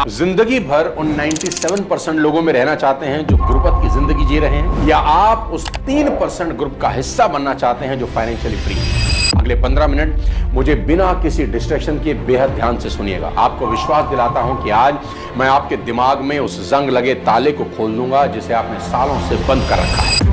जिंदगी भर उन 97% लोगों में रहना चाहते हैं जो गुर्बत की जिंदगी जी रहे हैं, या आप उस 3% ग्रुप का हिस्सा बनना चाहते हैं जो फाइनेंशियली फ्री है? अगले 15 मिनट मुझे बिना किसी डिस्ट्रैक्शन के बेहद ध्यान से सुनिएगा। आपको विश्वास दिलाता हूं कि आज मैं आपके दिमाग में उस जंग लगे ताले को खोल दूंगा जिसे आपने सालों से बंद कर रखा है।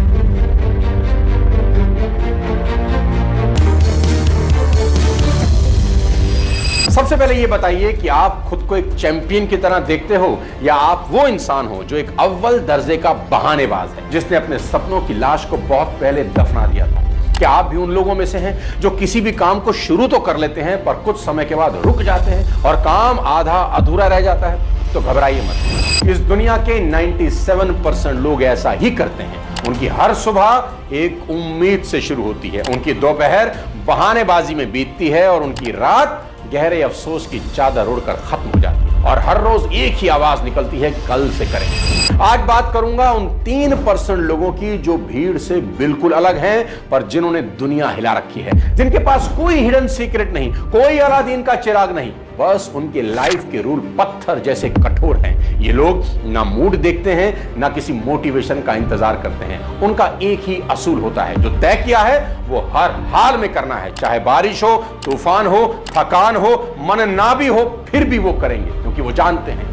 सबसे पहले ये बताइए कि आप खुद को एक चैंपियन की तरह देखते हो, या आप वो इंसान हो जो एक अव्वल दर्जे का बहानेबाज है जिसने अपने सपनों की लाश को बहुत पहले दफना दिया था? क्या आप भी उन लोगों में से हैं जो किसी भी काम को शुरू तो कर लेते हैं पर कुछ समय के बाद रुक जाते हैं और काम आधा अधूरा रह जाता है? तो घबराइए मत। इस दुनिया के 97% लोग ऐसा ही करते हैं। उनकी हर सुबह एक उम्मीद से शुरू होती है, उनकी दोपहर बहानेबाजी में बीतती है और उनकी रात गहरे अफसोस की चादर उड़कर खत्म हो जाती है। और हर रोज एक ही आवाज निकलती है, कल से करेंगे। आज बात करूंगा उन 3% लोगों की जो भीड़ से बिल्कुल अलग हैं पर जिन्होंने दुनिया हिला रखी है, जिनके पास कोई हिडन सीक्रेट नहीं, कोई अलादीन का चिराग नहीं, बस उनके लाइफ के रूल पत्थर जैसे कठोर हैं। ये लोग ना मूड देखते हैं ना किसी मोटिवेशन का इंतजार करते हैं। उनका एक ही असूल होता है, जो तय किया है वो हर हाल में करना है, चाहे बारिश हो, तूफान हो, थकान हो, मन ना भी हो, फिर भी वो करेंगे, क्योंकि वो जानते हैं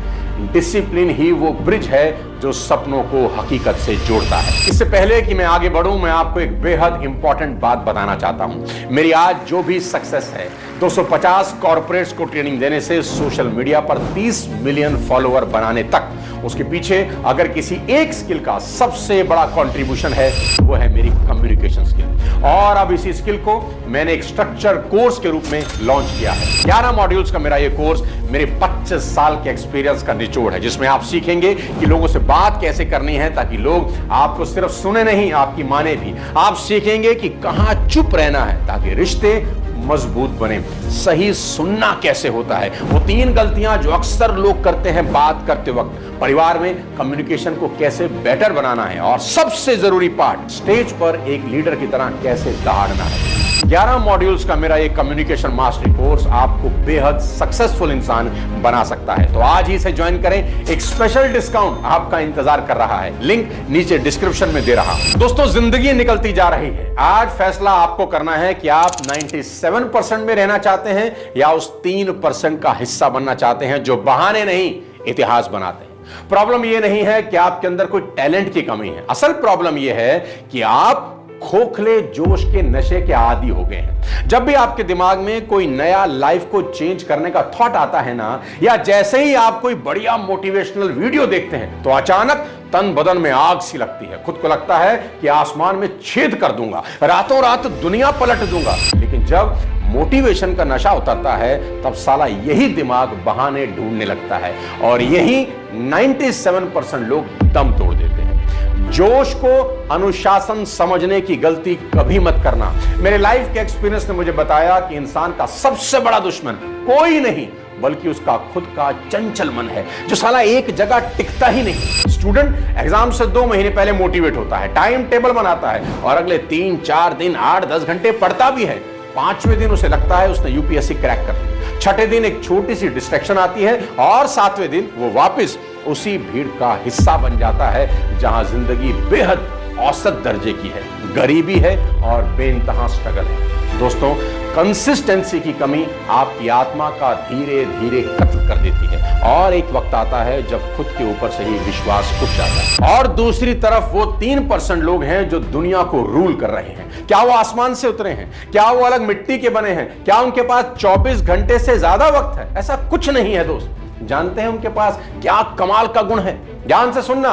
डिसिप्लिन ही वो ब्रिज है जो सपनों को हकीकत से जोड़ता है। इससे पहले कि मैं आगे बढ़ूं, मैं आपको एक बेहद इंपॉर्टेंट बात बताना चाहता हूं। मेरी आज जो भी सक्सेस है, 250 कॉर्पोरेट्स को ट्रेनिंग देने से सोशल मीडिया पर 30 मिलियन फॉलोअर बनाने तक, उसके पीछे अगर किसी एक स्किल का सबसे बड़ा कंट्रीब्यूशन है वो है मेरी कम्युनिकेशन स्किल। और अब इसी स्किल को मैंने एक स्ट्रक्चर कोर्स के रूप में लॉन्च किया है। 11 मॉड्यूल्स का मेरा ये कोर्स मेरे 25 साल के एक्सपीरियंस का निचोड़ है, जिसमें आप सीखेंगे कि लोगों से बात कैसे करनी है ताकि लोग आपको सिर्फ सुने नहीं, आपकी माने भी। आप सीखेंगे कि कहां चुप रहना है ताकि रिश्ते मजबूत बने। सही सुनना कैसे होता है, वो 3 गलतियां जो अक्सर लोग करते हैं बात करते वक्त। परिवार में कम्युनिकेशन को कैसे बेटर बनाना है, और सबसे जरूरी पार्ट, स्टेज पर एक लीडर की तरह कैसे दहाड़ना है। 11 मॉड्यूल्स का मेरा एक कम्युनिकेशन मास्टरी कोर्स आपको बेहद सक्सेसफुल इंसान बना सकता है। तो आज ही इसे ज्वाइन करें। एक स्पेशल डिस्काउंट आपका इंतजार कर रहा है, लिंक नीचे डिस्क्रिप्शन में दे रहा हूं। दोस्तों, जिंदगी निकलती जा रही है। आज फैसला आपको करना है कि आप 97% में रहना चाहते हैं या उस 3% का हिस्सा बनना चाहते हैं जो बहाने नहीं, इतिहास बनाते हैं। प्रॉब्लम यह नहीं है कि आपके अंदर कोई टैलेंट की कमी है, असल प्रॉब्लम यह है कि आप खोखले जोश के नशे के आदी हो गए हैं। जब भी आपके दिमाग में कोई नया लाइफ को चेंज करने का थॉट आता है ना, या जैसे ही आप कोई बढ़िया मोटिवेशनल वीडियो देखते हैं, तो अचानक तन बदन में आग सी लगती है। खुद को लगता है कि आसमान में छेद कर दूंगा, रातों रात दुनिया पलट दूंगा। लेकिन जब मोटिवेशन का नशा उतरता है तब साला यही दिमाग बहाने ढूंढने लगता है, और यही 97% लोग दम तोड़ देते हैं। जोश को अनुशासन समझने की गलती कभी मत करना। मेरे लाइफ के एक्सपीरियंस ने मुझे बताया कि इंसान का सबसे बड़ा दुश्मन कोई नहीं बल्कि उसका खुद का चंचल मन है, जो साला एक जगह टिकता ही नहीं। स्टूडेंट एग्जाम से 2 महीने पहले मोटिवेट होता है, टाइम टेबल बनाता है और अगले 3-4 दिन 8-10 घंटे पढ़ता भी है। 5वें दिन उसे लगता है उसने यूपीएससी क्रैक कर ली। 6ठे दिन एक छोटी सी डिस्ट्रैक्शन आती है और 7वें दिन वो वापस उसी भीड़ का हिस्सा बन जाता है जहां जिंदगी बेहद औसत दर्जे की है, गरीबी है और बेइंतहा स्ट्रगल है। दोस्तों, कंसिस्टेंसी की कमी आपकी आत्मा का धीरे धीरे कत्ल कर देती है, और एक वक्त आता है जब खुद के ऊपर से ही विश्वास उठ जाता है। और दूसरी तरफ वो 3% लोग हैं जो दुनिया को रूल कर रहे हैं। क्या वो आसमान से उतरे हैं? क्या वो अलग मिट्टी के बने हैं? क्या उनके पास 24 घंटे से ज्यादा वक्त है? ऐसा कुछ नहीं है दोस्त। जानते हैं उनके पास क्या कमाल का गुण है? ध्यान से सुनना।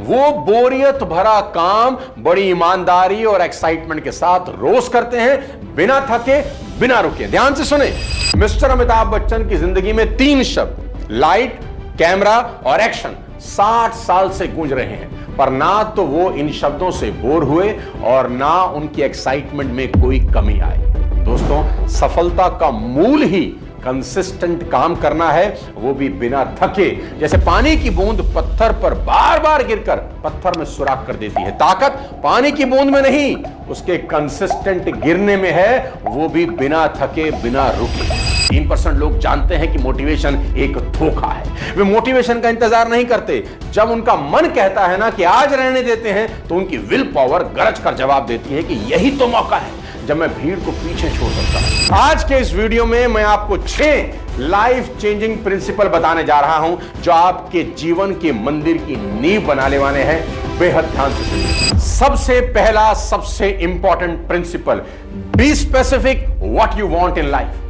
वो बोरियत भरा काम बड़ी ईमानदारी और एक्साइटमेंट के साथ रोज करते हैं, बिना थके, बिना रुके। ध्यान से सुने। मिस्टर अमिताभ बच्चन की जिंदगी में 3 शब्द, लाइट, कैमरा और एक्शन, 60 साल से गूंज रहे हैं, पर ना तो वो इन शब्दों से बोर हुए और ना उनकी एक्साइटमेंट में कोई कमी आई। दोस्तों, सफलता का मूल ही कंसिस्टेंट काम करना है, वो भी बिना थके। जैसे पानी की बूंद पत्थर पर बार बार गिरकर पत्थर में सुराख कर देती है, ताकत पानी की बूंद में नहीं, उसके कंसिस्टेंट गिरने में है, वो भी बिना थके बिना रुके। 3% लोग जानते हैं कि मोटिवेशन एक धोखा है। वे मोटिवेशन का इंतजार नहीं करते। जब उनका मन कहता है ना कि आज रहने देते हैं, तो उनकी विल पावर गरज कर जवाब देती है कि यही तो मौका है जब मैं भीड़ को पीछे छोड़ सकता हूं। आज के इस वीडियो में मैं आपको 6 लाइफ चेंजिंग प्रिंसिपल बताने जा रहा हूं, जो आपके जीवन के मंदिर की नींव बनाने वाले हैं। बेहद ध्यान से सुनिए। सबसे पहला, सबसे important principle, be specific what you want in life.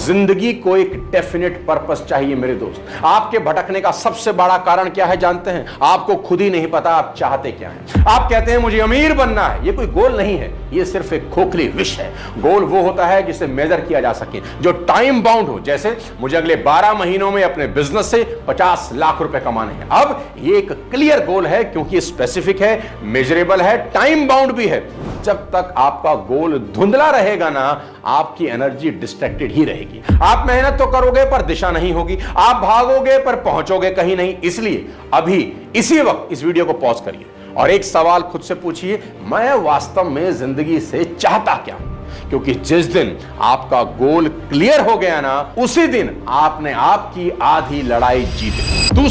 जिंदगी को एक डेफिनेट पर्पस चाहिए मेरे दोस्त। आपके भटकने का सबसे बड़ा कारण क्या है जानते हैं? आपको खुद ही नहीं पता आप चाहते क्या हैं। आप कहते हैं मुझे अमीर बनना है। ये कोई गोल नहीं है, ये सिर्फ एक खोखली विश है। गोल वो होता है जिसे मेजर किया जा सके, जो टाइम बाउंड हो। जैसे मुझे अगले 12 महीनों में अपने बिजनेस से 50 लाख रुपए कमाने हैं। अब ये एक क्लियर गोल है, क्योंकि स्पेसिफिक है, मेजरेबल है, टाइम बाउंड भी है। जब तक आपका गोल धुंधला रहेगा ना, आपकी एनर्जी डिस्ट्रैक्टेड ही रहेगी। आप मेहनत तो करोगे पर दिशा नहीं होगी, आप भागोगे पर पहुंचोगे कहीं नहीं। इसलिए अभी इसी वक्त इस वीडियो को पॉज करिए और एक सवाल खुद से पूछिए, मैं वास्तव में जिंदगी से चाहता क्या हूं? क्योंकि जिस दिन आपका गोल क्लियर हो गया ना, उसी दिन आपने आपकी आधी लड़ाई जीत ली।